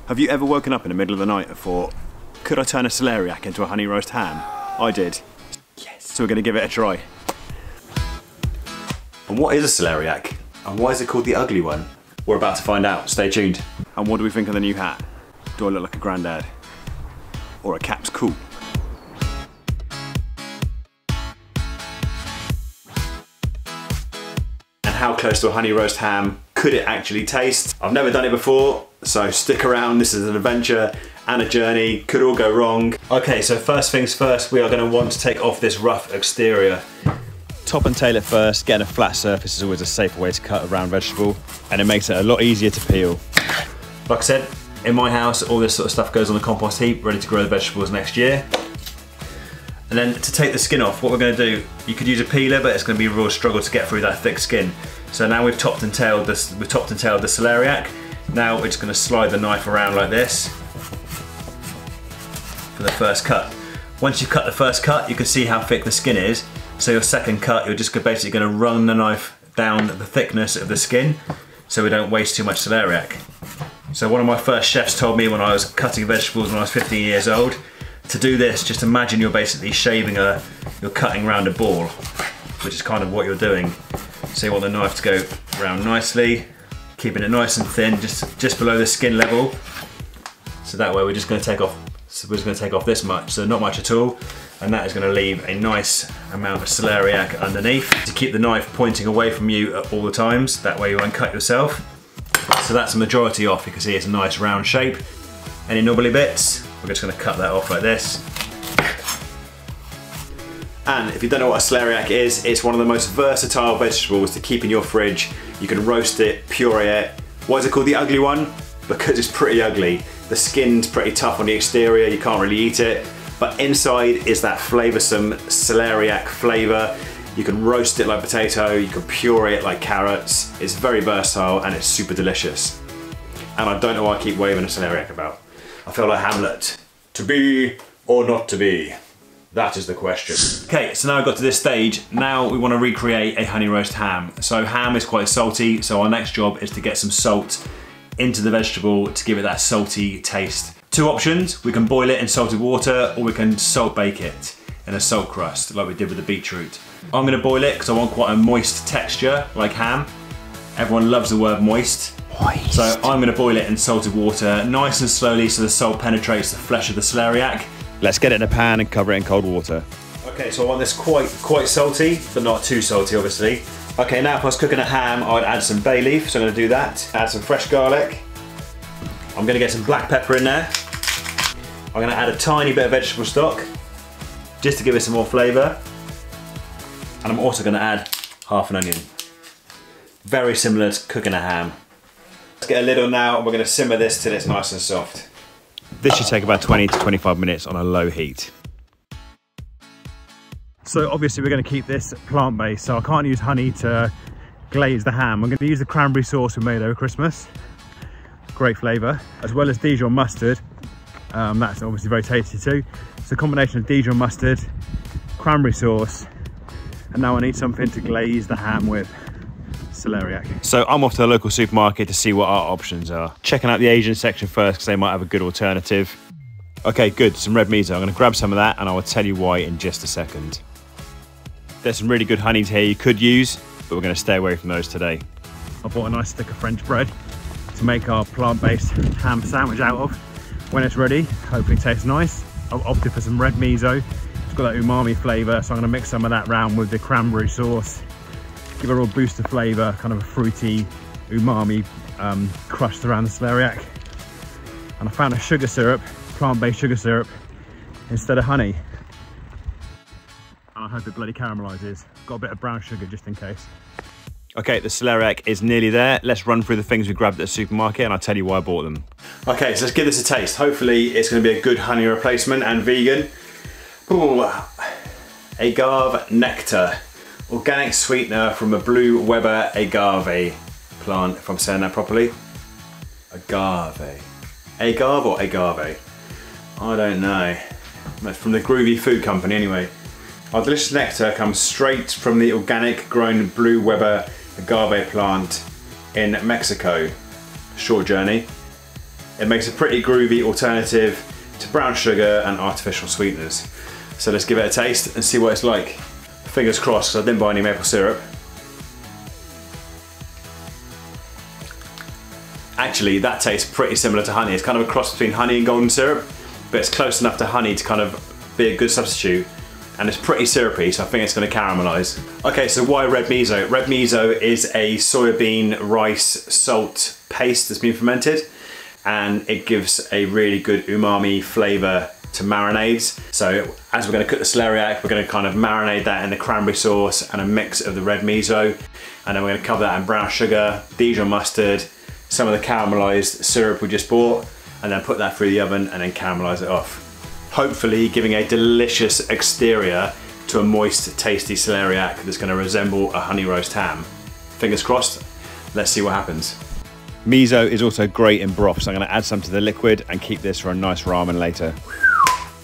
Have you ever woken up in the middle of the night and thought, could I turn a celeriac into a honey roast ham? I did. Yes. So we're going to give it a try. And what is a celeriac? And why is it called the ugly one? We're about to find out. Stay tuned. And what do we think of the new hat? Do I look like a granddad? Or a cap's cool? And how close to a honey roast ham could it actually taste? I've never done it before, so stick around. This is an adventure and a journey. Could all go wrong. Okay, so first things first, we are going to want to take off this rough exterior. Top and tail it first. Getting a flat surface is always a safer way to cut a round vegetable, and it makes it a lot easier to peel. Like I said, in my house, all this sort of stuff goes on the compost heap, ready to grow the vegetables next year. And then to take the skin off, what we're going to do, you could use a peeler, but it's going to be a real struggle to get through that thick skin. So now we've topped and tailed the celeriac. Now we're just going to slide the knife around like this for the first cut. Once you've cut the first cut, you can see how thick the skin is. So your second cut, you're just basically going to run the knife down the thickness of the skin so we don't waste too much celeriac. So one of my first chefs told me when I was cutting vegetables when I was 15 years old, to do this, just imagine you're basically shaving you're cutting around a ball, which is kind of what you're doing. So you want the knife to go round nicely, keeping it nice and thin, just below the skin level. So that way we're just going to take off. So we're just going to take off this much, so not much at all, and that is going to leave a nice amount of celeriac underneath to keep the knife pointing away from you at all the times. That way you won't cut yourself. So that's the majority off. You can see it's a nice round shape. Any knobbly bits, we're just going to cut that off like this. And if you don't know what a celeriac is, it's one of the most versatile vegetables to keep in your fridge. You can roast it, puree it. Why is it called the ugly one? Because it's pretty ugly. The skin's pretty tough on the exterior, you can't really eat it. But inside is that flavoursome celeriac flavour. You can roast it like potato, you can puree it like carrots. It's very versatile and it's super delicious. And I don't know why I keep waving a celeriac about. I feel like Hamlet. To be or not to be? That is the question. Okay, so now I've got to this stage. Now we want to recreate a honey roast ham. So ham is quite salty, so our next job is to get some salt into the vegetable to give it that salty taste. Two options, we can boil it in salted water or we can salt bake it in a salt crust like we did with the beetroot. I'm going to boil it because I want quite a moist texture like ham. Everyone loves the word moist. So I'm going to boil it in salted water nice and slowly so the salt penetrates the flesh of the celeriac. Let's get it in a pan and cover it in cold water. Okay, so I want this quite salty, but not too salty obviously. Okay, now if I was cooking a ham, I'd add some bay leaf, so I'm going to do that. Add some fresh garlic. I'm going to get some black pepper in there. I'm going to add a tiny bit of vegetable stock, just to give it some more flavour. And I'm also going to add half an onion. Very similar to cooking a ham. Let's get a lid on now, and we're going to simmer this till it's nice and soft. This should take about 20 to 25 minutes on a low heat. So obviously we're going to keep this plant-based, so I can't use honey to glaze the ham. I'm going to use the cranberry sauce we made over Christmas. Great flavour, as well as Dijon mustard. That's obviously very tasty too. It's a combination of Dijon mustard, cranberry sauce, and now I need something to glaze the ham with. Celeriac. So I'm off to the local supermarket to see what our options are. Checking out the Asian section first because they might have a good alternative. Okay, good, some red miso. I'm going to grab some of that and I will tell you why in just a second. There's some really good honeys here you could use, but we're going to stay away from those today. I bought a nice stick of French bread to make our plant-based ham sandwich out of. When it's ready, hopefully it tastes nice. I've opted for some red miso. It's got that umami flavour, so I'm going to mix some of that round with the cranberry sauce. Give it a real boost of flavour, kind of a fruity umami crushed around the celeriac. And I found a sugar syrup, plant-based sugar syrup, instead of honey. And I hope it bloody caramelizes. Got a bit of brown sugar just in case. Okay, the celeriac is nearly there. Let's run through the things we grabbed at the supermarket and I'll tell you why I bought them. Okay, so let's give this a taste. Hopefully it's going to be a good honey replacement and vegan. Ooh, agave nectar. Organic sweetener from a blue Weber agave plant, if I'm saying that properly. Agave. Agave or agave? I don't know. That's from the Groovy Food Company anyway. Our delicious nectar comes straight from the organic grown blue Weber agave plant in Mexico. Short journey. It makes a pretty groovy alternative to brown sugar and artificial sweeteners. So let's give it a taste and see what it's like. Fingers crossed, because I didn't buy any maple syrup. Actually, that tastes pretty similar to honey. It's kind of a cross between honey and golden syrup, but it's close enough to honey to kind of be a good substitute. And it's pretty syrupy, so I think it's going to caramelise. Okay, so why red miso? Red miso is a soybean rice salt paste that's been fermented, and it gives a really good umami flavour to marinades. So as we're going to cook the celeriac, we're going to kind of marinate that in the cranberry sauce and a mix of the red miso, and then we're going to cover that in brown sugar, Dijon mustard, some of the caramelised syrup we just bought, and then put that through the oven and then caramelise it off. Hopefully giving a delicious exterior to a moist, tasty celeriac that's going to resemble a honey roast ham. Fingers crossed, let's see what happens. Miso is also great in broth, so I'm going to add some to the liquid and keep this for a nice ramen later.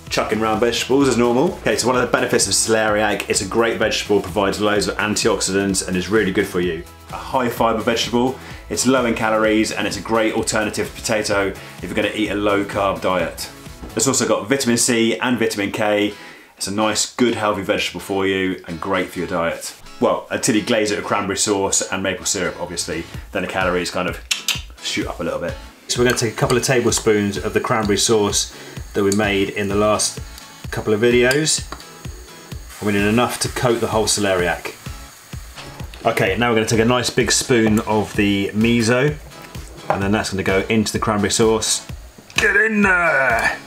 Chucking round vegetables as normal. Okay, so one of the benefits of celeriac, it's a great vegetable, provides loads of antioxidants and is really good for you. A high fibre vegetable, it's low in calories and it's a great alternative to potato if you're going to eat a low carb diet. It's also got vitamin C and vitamin K. It's a nice, good, healthy vegetable for you and great for your diet. Well, until you glaze it with cranberry sauce and maple syrup, obviously, then the calories kind of shoot up a little bit. So we're going to take a couple of tablespoons of the cranberry sauce that we made in the last couple of videos. And we need enough to coat the whole celeriac. Okay, now we're going to take a nice big spoon of the miso, and then that's going to go into the cranberry sauce. Get in there!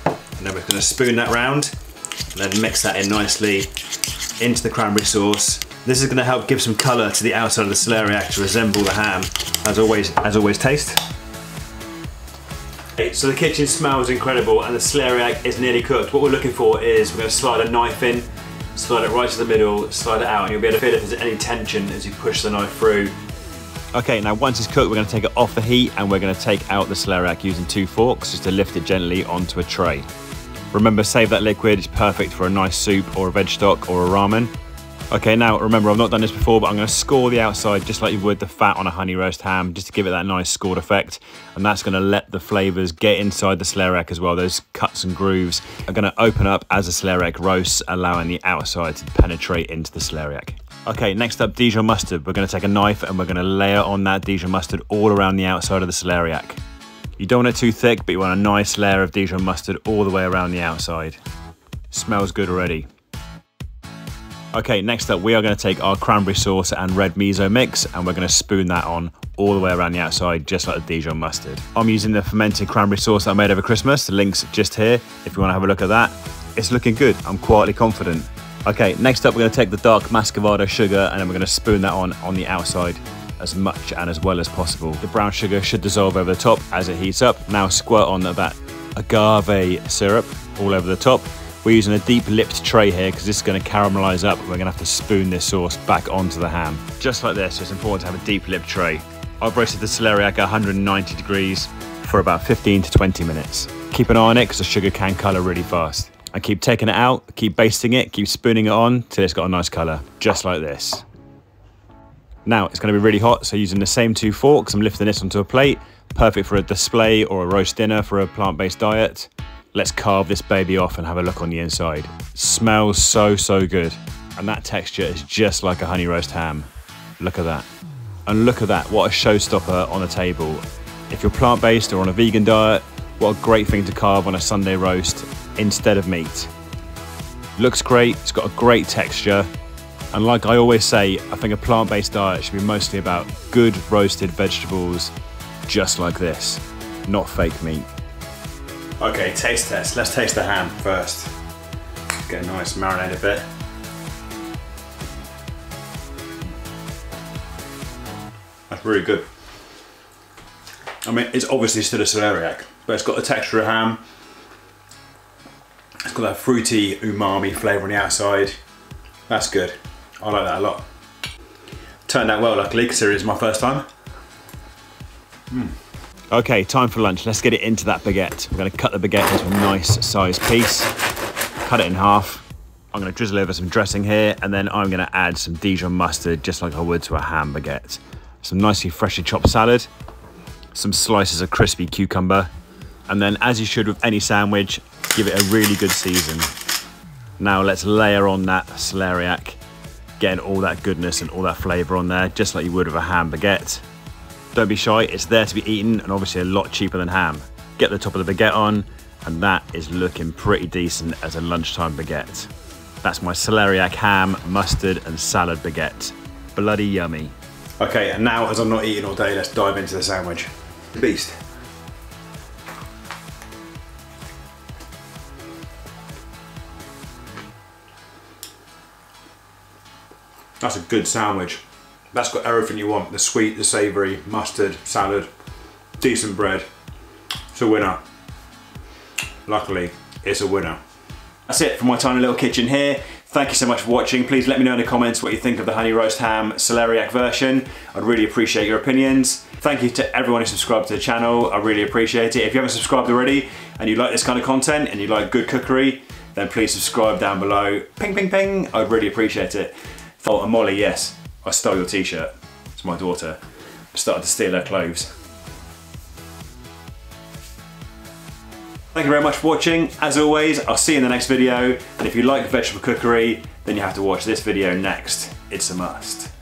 And then we're going to spoon that round and then mix that in nicely into the cranberry sauce. This is going to help give some colour to the outside of the celeriac to resemble the ham. As always, taste. Okay, so the kitchen smells incredible and the celeriac is nearly cooked. What we're looking for is we're going to slide a knife in, slide it right to the middle, slide it out, and you'll be able to feel if there's any tension as you push the knife through. Okay, now once it's cooked, we're going to take it off the heat and we're going to take out the celeriac using 2 forks just to lift it gently onto a tray. Remember, save that liquid, it's perfect for a nice soup or a veg stock or a ramen. Okay, now remember, I've not done this before, but I'm going to score the outside just like you would the fat on a honey roast ham, just to give it that nice scored effect. And that's going to let the flavours get inside the celeriac as well. Those cuts and grooves are going to open up as the celeriac roasts, allowing the outside to penetrate into the celeriac. Okay, next up, Dijon mustard. We're going to take a knife and we're going to layer on that Dijon mustard all around the outside of the celeriac. You don't want it too thick, but you want a nice layer of Dijon mustard all the way around the outside. Smells good already. Okay, next up, we are going to take our cranberry sauce and red miso mix and we're going to spoon that on all the way around the outside, just like the Dijon mustard. I'm using the fermented cranberry sauce that I made over Christmas. The link's just here if you want to have a look at that. It's looking good. I'm quietly confident. Okay, next up, we're going to take the dark muscovado sugar and then we're going to spoon that on the outside as much and as well as possible. The brown sugar should dissolve over the top as it heats up. Now squirt on that agave syrup all over the top. We're using a deep lipped tray here because this is going to caramelize up. We're going to have to spoon this sauce back onto the ham. Just like this, it's important to have a deep lipped tray. I've roasted the celeriac at 190 degrees for about 15 to 20 minutes. Keep an eye on it because the sugar can colour really fast. And keep taking it out, keep basting it, keep spooning it on till it's got a nice colour, just like this. Now it's going to be really hot, so using the same 2 forks, I'm lifting this onto a plate. Perfect for a display or a roast dinner for a plant-based diet. Let's carve this baby off and have a look on the inside. It smells so good. And that texture is just like a honey roast ham. Look at that. And look at that, what a showstopper on the table. If you're plant-based or on a vegan diet, what a great thing to carve on a Sunday roast instead of meat. Looks great, it's got a great texture. And like I always say, I think a plant-based diet should be mostly about good roasted vegetables, just like this, not fake meat. Okay, taste test. Let's taste the ham first. Get a nice marinated bit. That's really good. I mean, it's obviously still a celeriac, but it's got the texture of ham. It's got that fruity umami flavour on the outside. That's good. I like that a lot. Turned out well, luckily, because it is my first time. Okay, time for lunch. Let's get it into that baguette. We're going to cut the baguette into a nice sized piece. Cut it in half. I'm going to drizzle over some dressing here, and then I'm going to add some Dijon mustard, just like I would to a ham baguette. Some nicely freshly chopped salad. some slices of crispy cucumber, and then, as you should with any sandwich, give it a really good season. Now let's layer on that celeriac, getting all that goodness and all that flavour on there, just like you would with a ham baguette. Don't be shy, it's there to be eaten, and obviously a lot cheaper than ham. Get the top of the baguette on, and that is looking pretty decent as a lunchtime baguette. That's my celeriac ham, mustard and salad baguette. Bloody yummy. Okay, and now as I'm not eating all day, let's dive into the sandwich. The beast. That's a good sandwich. That's got everything you want. The sweet, the savoury, mustard, salad, decent bread. It's a winner. Luckily, it's a winner. That's it for my tiny little kitchen here. Thank you so much for watching. Please let me know in the comments what you think of the honey roast ham celeriac version. I'd really appreciate your opinions. Thank you to everyone who subscribed to the channel. I really appreciate it. If you haven't subscribed already and you like this kind of content and you like good cookery, then please subscribe down below. Ping, ping, ping. I'd really appreciate it. Oh, and Molly, yes, I stole your t-shirt. It's my daughter. I started to steal her clothes. Thank you very much for watching. As always, I'll see you in the next video. And if you like vegetable cookery, then you have to watch this video next. It's a must.